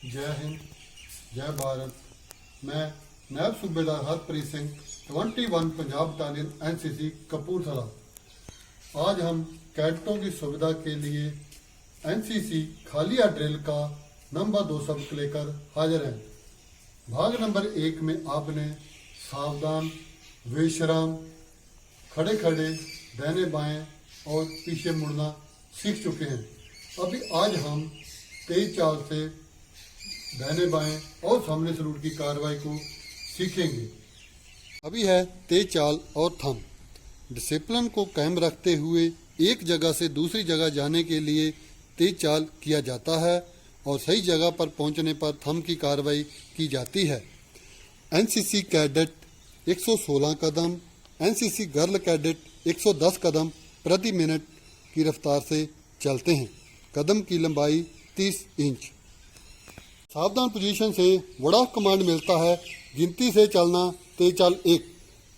जय हिंद, जय भारत। मैं नायब सूबेदार हरप्रीत सिंह 21 पंजाब बटालियन एनसीसी कपूरथला। आज हम कैडेटों की सुविधा के लिए एनसीसी खालिया ड्रिल का नंबर 2 सबक लेकर हाजिर हैं। भाग नंबर 1 में आपने सावधान, विश्राम, खड़े खड़े, दाहिने बाएं और पीछे मुड़ना सीख चुके हैं। अभी आज हम तेज चाल से दाहिने बाएं और सामने से रूट की कार्रवाई को सीखेंगे। अभी है तेज चाल और थम। डिसिप्लिन को कायम रखते हुए एक जगह से दूसरी जगह जाने के लिए तेज चाल किया जाता है और सही जगह पर पहुंचने पर थम की कार्रवाई की जाती है। एनसीसी कैडेट 116 कदम, एनसीसी गर्ल कैडेट 110 कदम प्रति मिनट की रफ्तार से चलते हैं। कदम की लंबाई 30 इंच। सावधान पोजीशन से वड़ा कमांड मिलता है, गिनती से चलना तेज चाल 1।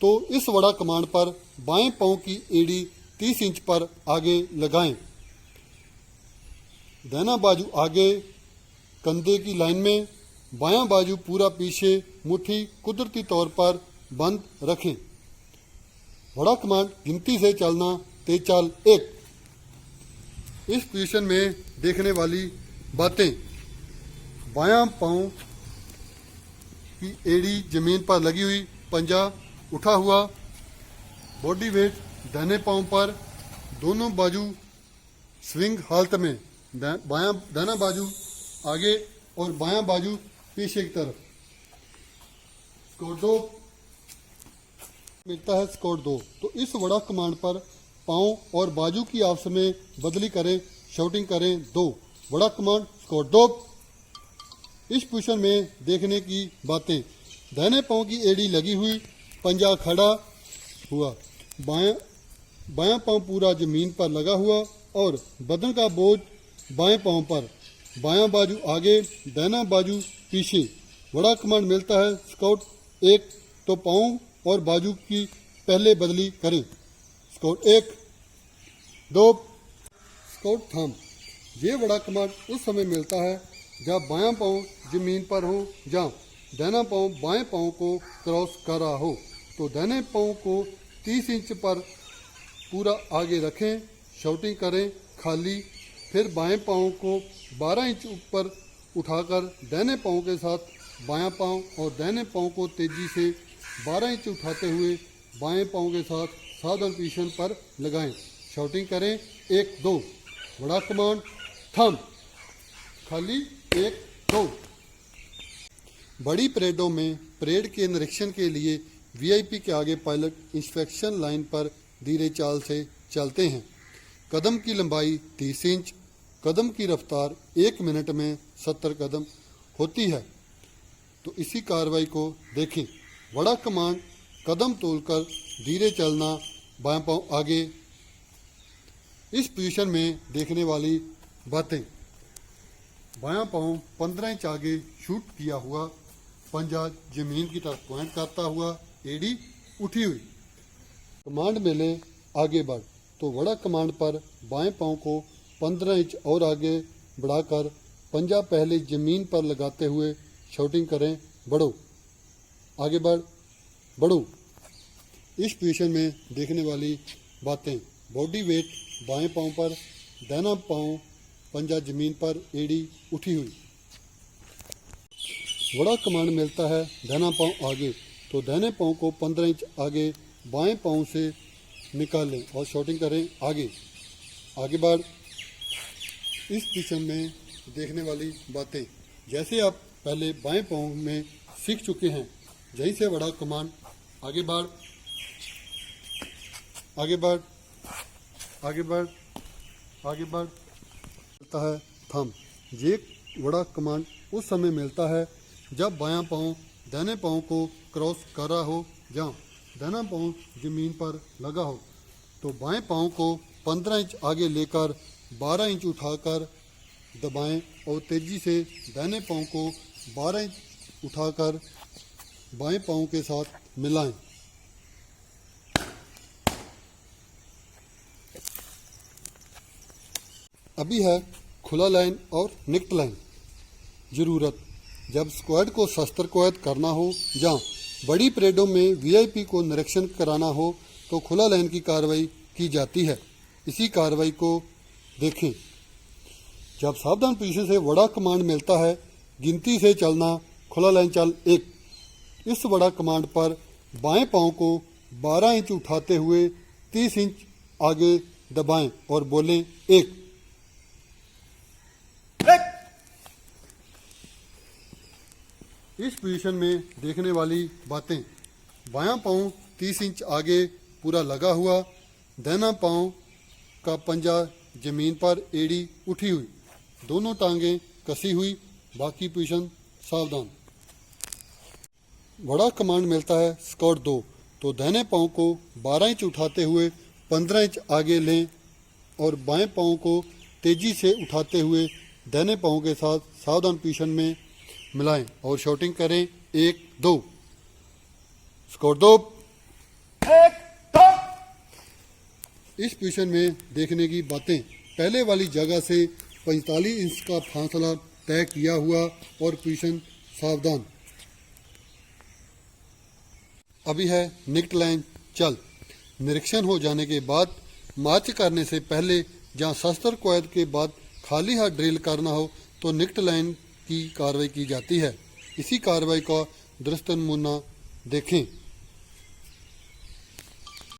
तो इस वड़ा कमांड पर बाएं पांव की एड़ी 30 इंच पर आगे लगाएं। दाहिना बाजू आगे कंधे की लाइन में, बायां बाजू पूरा पीछे, मुट्ठी कुदरती तौर पर बंद रखें। वड़ा कमांड गिनती से चलना तेज चाल 1। इस पोजीशन में देखने वाली बातें: बायां पांव की एड़ी जमीन पर लगी हुई, पंजा उठा हुआ, बॉडी वेट दाहिने पांव पर, दोनों बाजू स्विंग हालत में, दाहिना बाजू आगे और बायां बाजू पीछे की तरफ। स्कोर 2 मिलता है, स्कोर 2। तो इस वड़ा कमांड पर पांव और बाजू की आपस में बदली करें, शाउटिंग करें 2। Vada command score 2। इस पोजीशन में देखने की बातें: दाहिने पांव की एड़ी लगी हुई, पंजा खड़ा हुआ, बायां पांव पूरा जमीन पर लगा हुआ और बदन का बोझ बाएं पांव पर, बायां बाजू आगे, दाहिना बाजू पीछे। वड़ा कमांड मिलता है स्काउट 1। तो पांव और बाजू की पहले बदली करें। स्काउट 1, 2। Scout thumb. ये वड़ा कमांड उस समय मिलता है जब बायां पांव जमीन पर हो, जहाँ दाहिना पांव बाएं पांव को क्रॉस कर रहा हो। तो दाहिने पांव को 30 इंच पर पूरा आगे रखें, शाउटिंग करें खाली। फिर बाएं पांव को 12 इंच ऊपर उठाकर दाहिने पांव के साथ बायां पांव और दाहिने पांव को तेजी से 12 इंच उठाते हुए बाएं पांव के साथ सावधान पोजीशन पर लगाएं, शाउटिंग करें 1, 2। वड़ा कमांड थंब खाली 1, 2। बड़ी परेडों में परेड के निरीक्षण के लिए वीआईपी के आगे पायलट इंस्पेक्शन लाइन पर धीरे चाल से चलते हैं। कदम की लंबाई 30 इंच। कदम की रफ्तार 1 मिनट में 70 कदम होती है। तो इसी कार्रवाई को देखें। वड़ा कमांड कदम तोलकर धीरे चलना, बायां पांव आगे। इस पोजीशन में देखने वाली बातें: बायां पांव 15 इंच आगे शूट किया हुआ, पंजा जमीन की तरफ पॉइंट करता हुआ, एड़ी उठी हुई। कमांड मिले आगे बढ़। तो वड़ा कमांड पर बाएं पांव को 15 इंच और आगे बढ़ाकर पंजा पहले जमीन पर लगाते हुए शाउटिंग करें बढ़ो, आगे बढ़, बढ़ो। इस पोजीशन में देखने वाली बातें: बॉडी वेट बाएं पांव पर, दाहिना पांव पंजा जमीन पर, एड़ी उठी हुई। वड़ा कमांड मिलता है दाहिना पांव आगे। तो दाहिने पांव को 15 इंच आगे बाएं पांव से निकालें और शाउटिंग करें आगे, आगे बढ़। इस पोजीशन में देखने वाली बातें: जैसे आप पहले बाएं पांव में सीख चुके हैं, यहीं से वड़ा कमांड आगे बढ़, आगे बढ़, आगे बढ़, आगे बढ़ मिलता है थंब। ये वड़ा कमांड उस समय मिलता है जब बायां पांव दाहिने पांव को क्रॉस कर रहा हो, जहाँ दाहिना पांव जमीन पर लगा हो। तो बाएं पांव को 15 इंच आगे लेकर 12 इंच उठाकर दबाएं और तेजी से दाहिने पांव को 12 इंच उठाकर बाएं पांव के साथ मिलाएं। अभी है खुला लाइन और निक्ट लाइन। जरूरत, जब स्क्वाड को शस्त्र कुवैत करना हो या बड़ी परेडों में वीआईपी को निरीक्षण कराना हो तो खुला लाइन की कार्रवाई की जाती है। इसी कार्रवाई को देखें। जब सावधान पोजीशन से वड़ा कमांड मिलता है, गिनती से चलना, खुला लाइन चल 1। इस वड़ा कमांड पर बाएं पांव को 12 इंच उठाते हुए 30 इंच आगे दबाएं और बोलें 1। इस पोजीशन में देखने वाली बातें: बायां पांव 30 इंच आगे पूरा लगा हुआ, दाहिना पांव का पंजा जमीन पर, एड़ी उठी हुई, दोनों टांगें कसी हुई, बाकी पोजीशन सावधान। वड़ा कमांड मिलता है स्क्वाड 2 तो दाहिने पांव को 12 इंच उठाते हुए 15 इंच आगे लें और बाएं पांव को तेजी से उठाते हुए दाहिने पांव के साथ सावधान पोजीशन में मिलाएं और शॉटिंग करें 1 2। स्क्वाड 2। इस पोजीशन में देखने की बातें: पहले वाली जगह से 45 इंच का फासला तय किया हुआ और पोजीशन सावधान। अभी है निकट लाइन चल। निरीक्षण हो जाने के बाद मार्च करने से पहले जहां शस्त्र कुवैत के बाद खाली हाथ ड्रिल करना हो तो निकट लाइन की कार्रवाई की जाती है। इसी कार्रवाई का दृश्य नमूना देखें।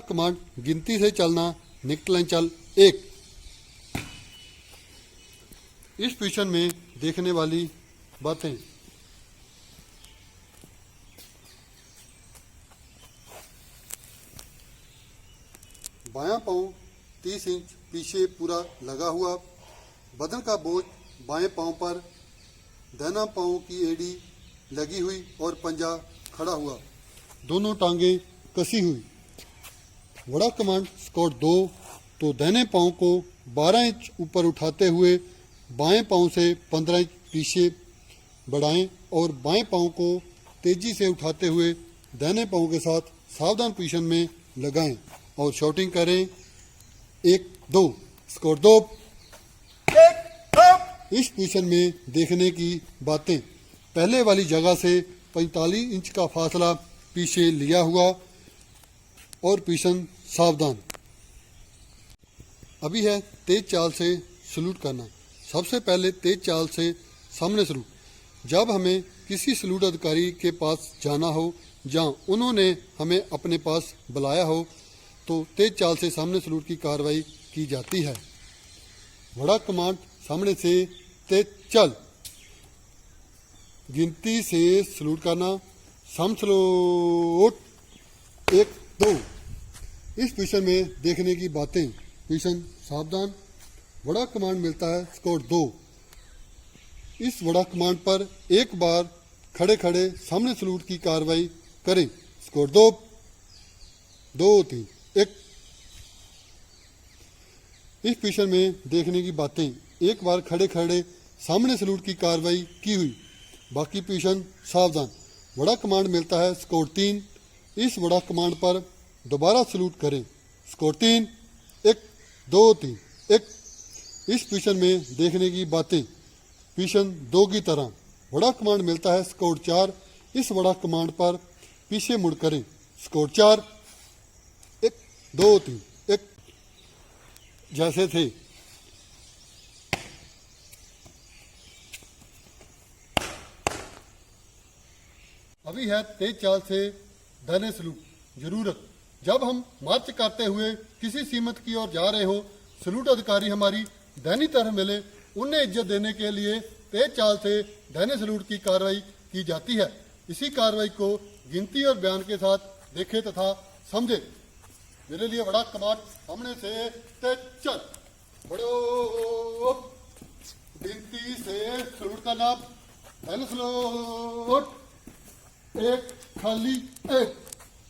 कमांड गिनती से चलना, निकट लाइन चल 1। इस पोजीशन में देखने वाली बातें: बायां पांव 30 इंच पीछे पूरा लगा हुआ, बदन का बोझ बाएं पांव पर, दाहिना पांव की एड़ी लगी हुई और पंजा खड़ा हुआ, दोनों टांगें कसी हुई। वड़ा कमांड स्क्वाड 2 तो दाहिने पांव को 12 इंच ऊपर उठाते हुए बाएं पांव से 15 इंच पीछे बढ़ाएं और बाएं पांव को तेजी से उठाते हुए दाहिने पांव के साथ सावधान पोजीशन में लगाएं और शॉटिंग करें 1 2। स्क्वाड 2। इस पोजीशन में देखने की बातें: पहले वाली जगह से 45 इंच का फासला पीछे लिया हुआ और पोजीशन सावधान। अभी है तेज चाल से सलूट करना। सबसे पहले तेज चाल से सामने सलूट। जब हमें किसी सलूट अधिकारी के पास जाना हो जहां उन्होंने हमें अपने पास बुलाया हो तो तेज चाल से सामने सलूट की कार्रवाई की जाती है। वड़ा कमांड सामने से तेज चल। गिनती से सलूट करना, सम सलूट 1 2। इस पोजीशन में देखने की बातें: पोजीशन सावधान। वड़ा कमांड मिलता है स्क्वाड 2। इस वड़ा कमांड पर एक बार खड़े खड़े सामने सलूट की कार्रवाई करें। स्क्वाड 2 2 3 1। इस पोजीशन में देखने की बातें: एक बार खड़े खड़े सामने सलूट की कार्रवाई की हुई, बाकी पोजीशन सावधान। वड़ा कमांड मिलता है स्क्वाड 3। इस वड़ा कमांड पर दोबारा सलूट करें। स्क्वाड 3 1 2 3 1। इस पोजीशन में देखने की बातें: पोजीशन 2 की तरह। वड़ा कमांड मिलता है स्क्वाड 4। इस वड़ा कमांड पर पीछे मुड़ करें। स्क्वाड 4 1 2 3 1। जैसे थे। अभी है तेज चाल से दाहिने सलूट। जरूरत, जब हम मार्च करते हुए किसी सीमत की ओर जा रहे हो, सलूट अधिकारी हमारी दाहिनी तरफ मिले, उन्हें इज्जत देने के लिए तेज चाल से दाहिने सलूट की कार्रवाई की जाती है। इसी कार्रवाई को गिनती और बयान के साथ देखे तथा समझे। मेरे लिए बड़ा कमांड सामने से तेज चल। बड़ो गिनती से सलूट का नाम, दाहिने सलूट 1 खाली 1।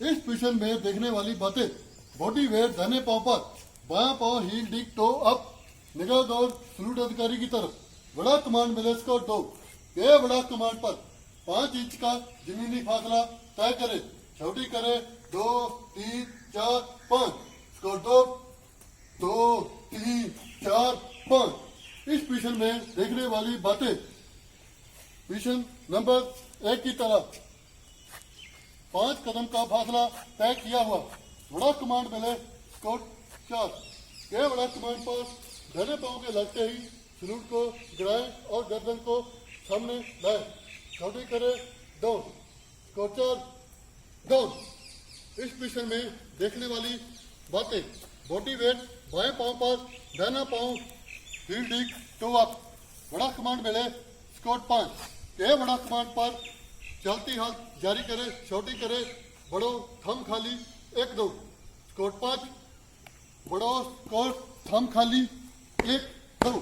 इस पोजीशन में देखने वाली बातें: बॉडी वेट दाहिने पांव पर, बायां पांव हील डिग टो अप, निगाह दौड़ सलूट अधिकारी की तरफ। बड़ा कमांड मिले स्क्वाड 2। ये बड़ा कमांड पर 5 इंच का जमीनी फासला तय करे। छोटी करे 2 3 4 5। स्क्वाड 2 2 3 4 5। इस पोजीशन में देखने वाली बातें: पोजीशन नंबर 1 की तरफ 5 कदम का फासला तय किया हुआ। बड़ा कमांड मिले स्कोर 4। के बड़ा कमांड पर दाहिने पांव के लगते ही सलूट को गिराएं और गर्दन को सामने लाए, छोटी करे डाउन, स्कोर 4 डाउन। इस पोजीशन में देखने वाली बातें, बॉडी वेट बाएं पांव पर, दाहिना पांव हील डिग टो अप। बड़ा कमांड मिले स्कोर 5। के बड़ा कमांड पर चलती हाथ जारी करे, छोटी करे, बड़ो थम खाली 1-2, स्कोर 5, बड़ो स्कोर थम खाली 1-2।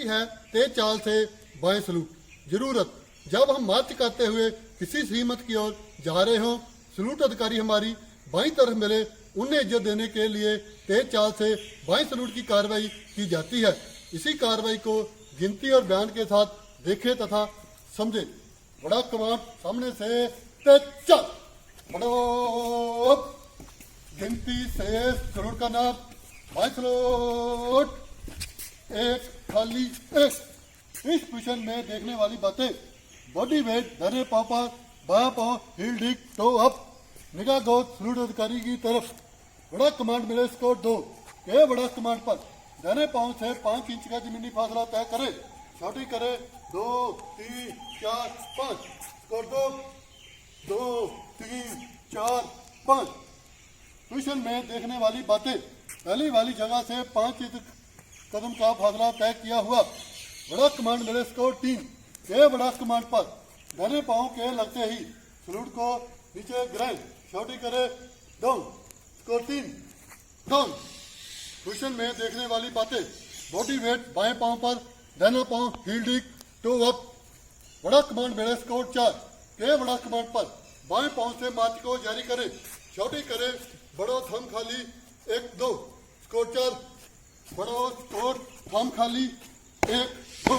है तेज चाल से बाएं सलूट। जरूरत, जब हम मार्च करते हुए किसी सीमत की ओर जा रहे हों, सलूट अधिकारी हमारी बाईं तरफ मिले, उन्हें इज्जत देने के लिए तेज चाल से बाएं सलूट की कार्रवाई की जाती है। इसी कार्रवाई को गिनती और बयान के साथ देखें तथा समझे। बड़ा कमांड सामने से तेज चाल, बड़ो गिनती से सलूट का नाम, बाएं सलूट 1 खाली 1। इस पोजीशन में देखने वाली बातें, बॉडी वेट दाहिने पांव पर, बायां पांव हील डिग टो अप, निगाह गौर सलूट अधिकारी की तरफ। बड़ा कमांड मिले स्कोर 2। के बड़ा कमांड पर दाहिने पांव से 5 इंच का जमीनी फासला तय करे, छोटी करे 2 3 4 5, स्कोर 2 3 4 5। पोजीशन में देखने वाली बातें, पहली वाली जगह से 5 इंच कदम का फासला तय किया हुआ। बड़ा कमांड मिले स्कोर 3। के बड़ा कमांड पर दाहिने पांव के लगते ही सलूट को नीचे गिराएं, छोटी करे डाउन, स्कोर 3 डाउन। पोजीशन में देखने वाली बातें, बॉडी वेट बाएं पांव पर, दाहिना पांव हील डिग टो अप। बड़ा कमांड मिले स्कोर 4। के बड़ा कमांड पर बाएं पांव से मार्च को जारी करे, छोटी करे, बड़ो थम खाली 1-2, स्कोर 4, बड़ो स्कोर थम खाली 1-2।